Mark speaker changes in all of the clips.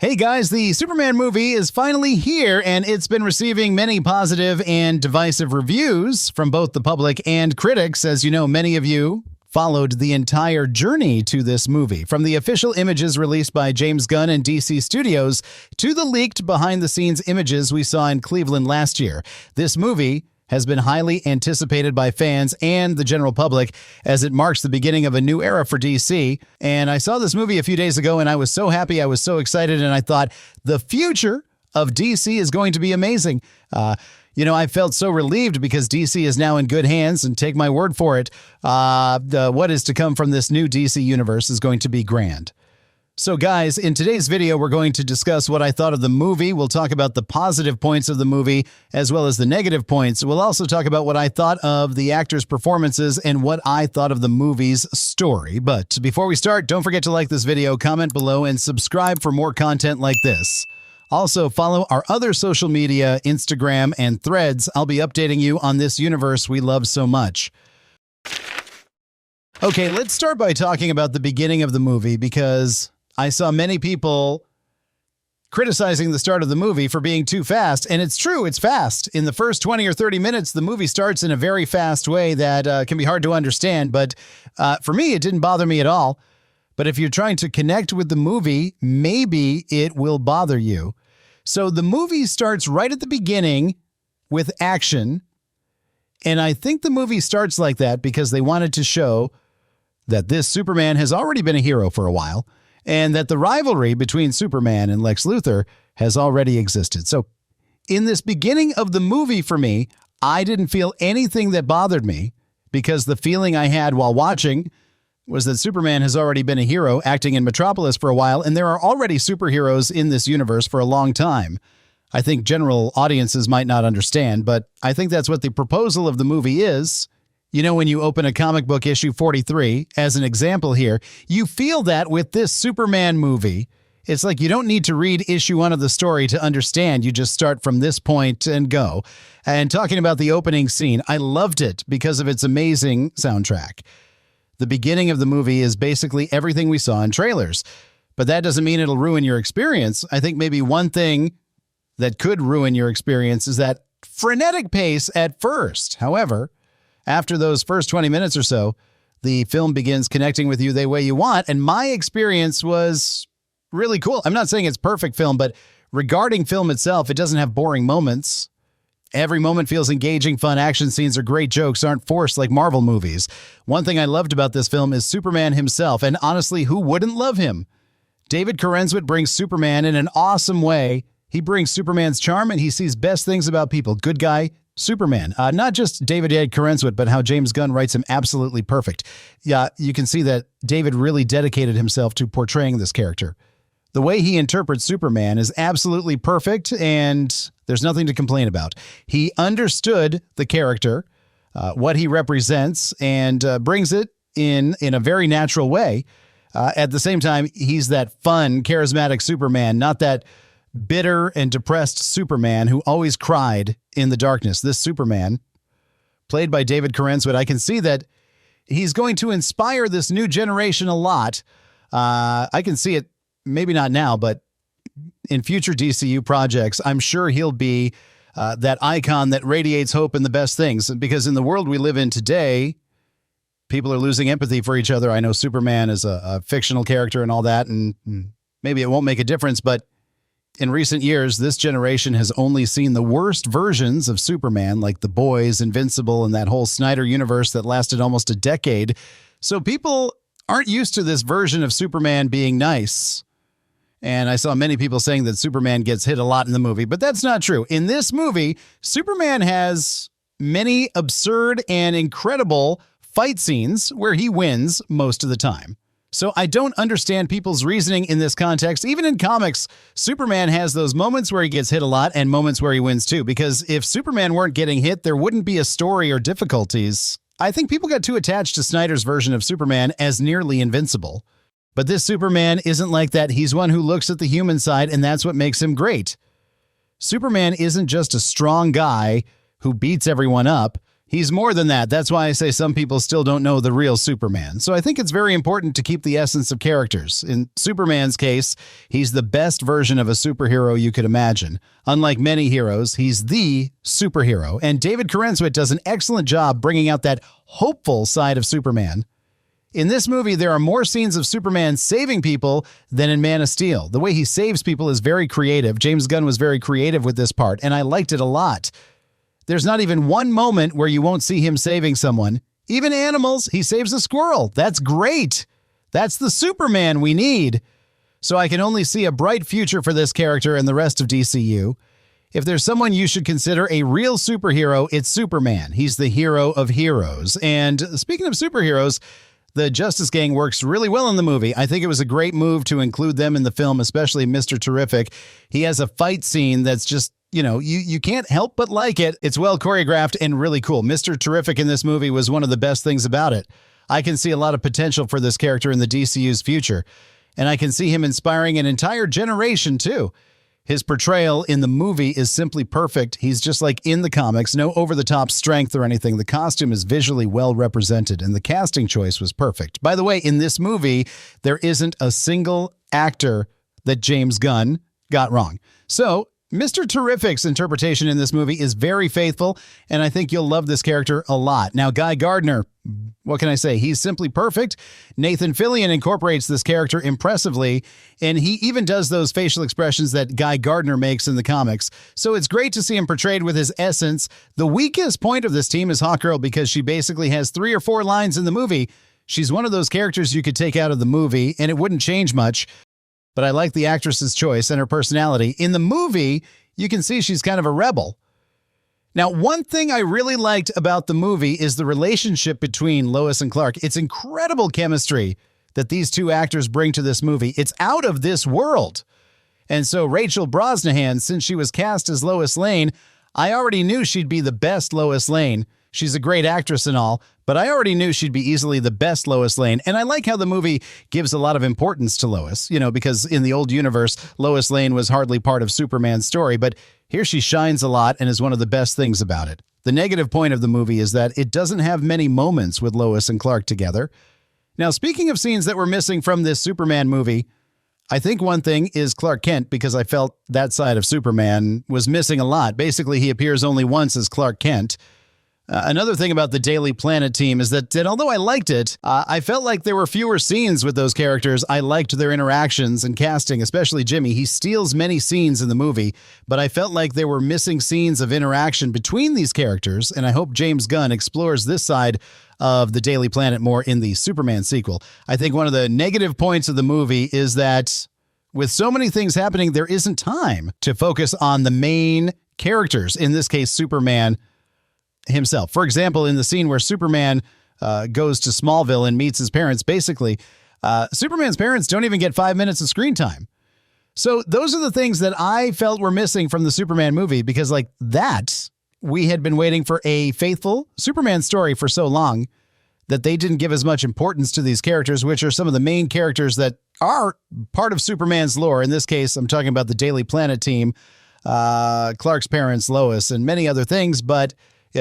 Speaker 1: Hey guys, the Superman movie is finally here, and it's been receiving many positive and divisive reviews from both the public and critics. As you know, many of you followed the entire journey to this movie, from the official images released by James Gunn and DC Studios to the leaked behind-the-scenes images we saw in Cleveland last year. This movie has been highly anticipated by fans and the general public as it marks the beginning of a new era for DC. And I saw this movie a few days ago and I was so happy, I was so excited, and I thought the future of DC is going to be amazing. I felt so relieved because DC is now in good hands, and take my word for it, what is to come from this new DC universe is going to be grand. So guys, in today's video, we're going to discuss what I thought of the movie. We'll talk about the positive points of the movie as well as the negative points. We'll also talk about what I thought of the actors' performances and what I thought of the movie's story. But before we start, don't forget to like this video, comment below, and subscribe for more content like this. Also, follow our other social media, Instagram, and Threads. I'll be updating you on this universe we love so much. Okay, let's start by talking about the beginning of the movie, because I saw many people criticizing the start of the movie for being too fast, and it's true, it's fast. In the first 20 or 30 minutes, the movie starts in a very fast way that can be hard to understand, but for me, it didn't bother me at all. But if you're trying to connect with the movie, maybe it will bother you. So the movie starts right at the beginning with action, and I think the movie starts like that because they wanted to show that this Superman has already been a hero for a while, and that the rivalry between Superman and Lex Luthor has already existed. So in this beginning of the movie, for me, I didn't feel anything that bothered me, because the feeling I had while watching was that Superman has already been a hero acting in Metropolis for a while, and there are already superheroes in this universe for a long time. I think general audiences might not understand, but I think that's what the proposal of the movie is. You know, when you open a comic book issue 43, as an example here, you feel that with this Superman movie. It's like you don't need to read issue 1 of the story to understand. You just start from this point and go. And talking about the opening scene, I loved it because of its amazing soundtrack. The beginning of the movie is basically everything we saw in trailers, but that doesn't mean it'll ruin your experience. I think maybe one thing that could ruin your experience is that frenetic pace at first. However, after those first 20 minutes or so, the film begins connecting with you the way you want, and my experience was really cool. I'm not saying it's perfect film, but regarding film itself, it doesn't have boring moments. Every moment feels engaging, fun. Action scenes or great jokes aren't forced like Marvel movies. One thing I loved about this film is Superman himself, and honestly, who wouldn't love him? David Corenswet brings Superman in an awesome way. He brings Superman's charm, and he sees best things about people. Good guy, Superman. Not just David Corenswet, but how James Gunn writes him absolutely perfect. Yeah, you can see that David really dedicated himself to portraying this character. The way he interprets Superman is absolutely perfect, and there's nothing to complain about. He understood the character, what he represents, and brings it in a very natural way. At the same time, he's that fun, charismatic Superman, not that bitter and depressed Superman who always cried in the darkness. This Superman, played by David Corenswet, I can see that he's going to inspire this new generation a lot. I can see it, maybe not now, but in future DCU projects, I'm sure he'll be that icon that radiates hope and the best things. Because in the world we live in today, people are losing empathy for each other. I know Superman is a fictional character and all that, and maybe it won't make a difference, but in recent years, this generation has only seen the worst versions of Superman, like The Boys, Invincible, and that whole Snyder universe that lasted almost a decade. So people aren't used to this version of Superman being nice. And I saw many people saying that Superman gets hit a lot in the movie, but that's not true. In this movie, Superman has many absurd and incredible fight scenes where he wins most of the time. So I don't understand people's reasoning in this context. Even in comics, Superman has those moments where he gets hit a lot and moments where he wins too, because if Superman weren't getting hit, there wouldn't be a story or difficulties. I think people got too attached to Snyder's version of Superman as nearly invincible. But this Superman isn't like that. He's one who looks at the human side, and that's what makes him great. Superman isn't just a strong guy who beats everyone up. He's more than that. That's why I say some people still don't know the real Superman. So I think it's very important to keep the essence of characters. In Superman's case, he's the best version of a superhero you could imagine. Unlike many heroes, he's the superhero. And David Corenswet does an excellent job bringing out that hopeful side of Superman. In this movie, there are more scenes of Superman saving people than in Man of Steel. The way he saves people is very creative. James Gunn was very creative with this part, and I liked it a lot. There's not even one moment where you won't see him saving someone. Even animals, he saves a squirrel. That's great. That's the Superman we need. So I can only see a bright future for this character and the rest of DCU. If there's someone you should consider a real superhero, it's Superman. He's the hero of heroes. And speaking of superheroes, the Justice Gang works really well in the movie. I think it was a great move to include them in the film, especially Mr. Terrific. He has a fight scene that's just, you can't help but like it. It's well choreographed and really cool. Mr. Terrific in this movie was one of the best things about it. I can see a lot of potential for this character in the DCU's future, and I can see him inspiring an entire generation too. His portrayal in the movie is simply perfect. He's just like in the comics, no over-the-top strength or anything. The costume is visually well represented, and the casting choice was perfect. By the way, in this movie, there isn't a single actor that James Gunn got wrong. So Mr. Terrific's interpretation in this movie is very faithful, and I think you'll love this character a lot. Now, Guy Gardner, what can I say? He's simply perfect. Nathan Fillion incorporates this character impressively, and he even does those facial expressions that Guy Gardner makes in the comics. So it's great to see him portrayed with his essence. The weakest point of this team is Hawkgirl because she basically has 3 or 4 lines in the movie. She's one of those characters you could take out of the movie, and it wouldn't change much. But I like the actress's choice and her personality. In the movie, you can see she's kind of a rebel. Now, one thing I really liked about the movie is the relationship between Lois and Clark. It's incredible chemistry that these two actors bring to this movie. It's out of this world. And so Rachel Brosnahan, since she was cast as Lois Lane, I already knew she'd be the best Lois Lane. She's a great actress and all, but I already knew she'd be easily the best Lois Lane. And I like how the movie gives a lot of importance to Lois, because in the old universe, Lois Lane was hardly part of Superman's story, but here she shines a lot and is one of the best things about it. The negative point of the movie is that it doesn't have many moments with Lois and Clark together. Now, speaking of scenes that were missing from this Superman movie, I think one thing is Clark Kent, because I felt that side of Superman was missing a lot. Basically, he appears only once as Clark Kent. Another thing about the Daily Planet team is that although I liked it, I felt like there were fewer scenes with those characters. I liked their interactions and casting, especially Jimmy. He steals many scenes in the movie, but I felt like there were missing scenes of interaction between these characters, and I hope James Gunn explores this side of the Daily Planet more in the Superman sequel. I think one of the negative points of the movie is that with so many things happening, there isn't time to focus on the main characters, in this case, Superman himself. For example, in the scene where Superman goes to Smallville and meets his parents, basically, Superman's parents don't even get 5 minutes of screen time. So those are the things that I felt were missing from the Superman movie, because we had been waiting for a faithful Superman story for so long that they didn't give as much importance to these characters, which are some of the main characters that are part of Superman's lore. In this case, I'm talking about the Daily Planet team, Clark's parents, Lois, and many other things. But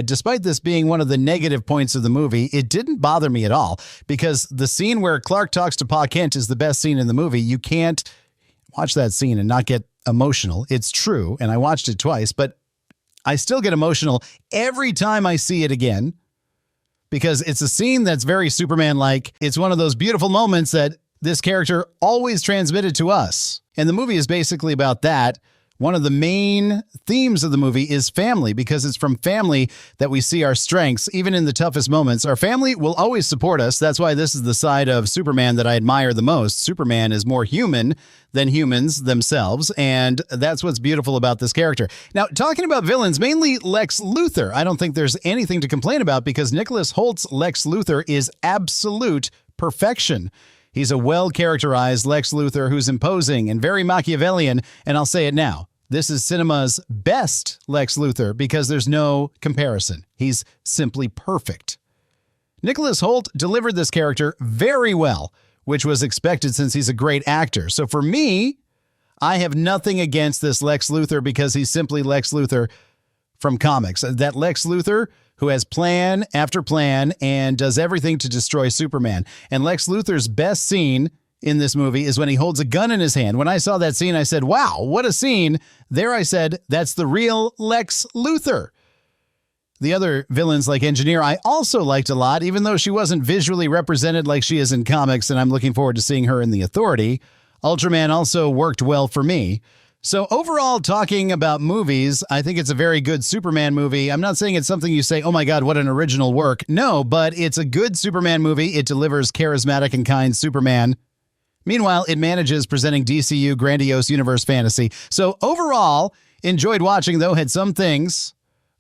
Speaker 1: despite this being one of the negative points of the movie, it didn't bother me at all, because the scene where Clark talks to Pa Kent is the best scene in the movie. You can't watch that scene and not get emotional. It's true, and I watched it twice, but I still get emotional every time I see it again, because it's a scene that's very Superman-like. It's one of those beautiful moments that this character always transmitted to us. And the movie is basically about that. One of the main themes of the movie is family, because it's from family that we see our strengths. Even in the toughest moments, our family will always support us. That's why this is the side of Superman that I admire the most. Superman is more human than humans themselves, and that's what's beautiful about this character. Now, talking about villains, mainly Lex Luthor, I don't think there's anything to complain about, because Nicholas Hoult's Lex Luthor is absolute perfection. He's a well-characterized Lex Luthor who's imposing and very Machiavellian, and I'll say it now. This is cinema's best Lex Luthor, because there's no comparison. He's simply perfect. Nicholas Hoult delivered this character very well, which was expected since he's a great actor. So for me, I have nothing against this Lex Luthor, because he's simply Lex Luthor. from comics. That Lex Luthor who has plan after plan and does everything to destroy Superman. And Lex Luthor's best scene in this movie is when he holds a gun in his hand. When I saw that scene, I said, wow, what a scene. There I said, that's the real Lex Luthor. The other villains like Engineer I also liked a lot, even though she wasn't visually represented like she is in comics, and I'm looking forward to seeing her in The Authority. Ultraman also worked well for me. So overall, talking about movies, I think it's a very good Superman movie. I'm not saying it's something you say, oh my God, what an original work. No, but it's a good Superman movie. It delivers charismatic and kind Superman. Meanwhile, it manages presenting DCU grandiose universe fantasy. So overall, enjoyed watching, though had some things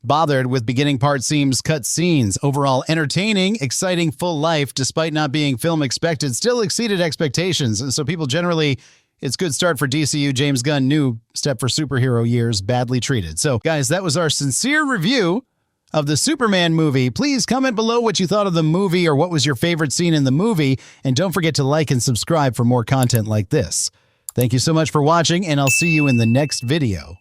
Speaker 1: bothered with beginning part seems cut scenes. Overall, entertaining, exciting, full life, despite not being film expected, still exceeded expectations. And so people generally, it's good start for DCU. James Gunn, new step for superhero years, badly treated. So guys, that was our sincere review of the Superman movie. Please comment below what you thought of the movie or what was your favorite scene in the movie. And don't forget to like and subscribe for more content like this. Thank you so much for watching, and I'll see you in the next video.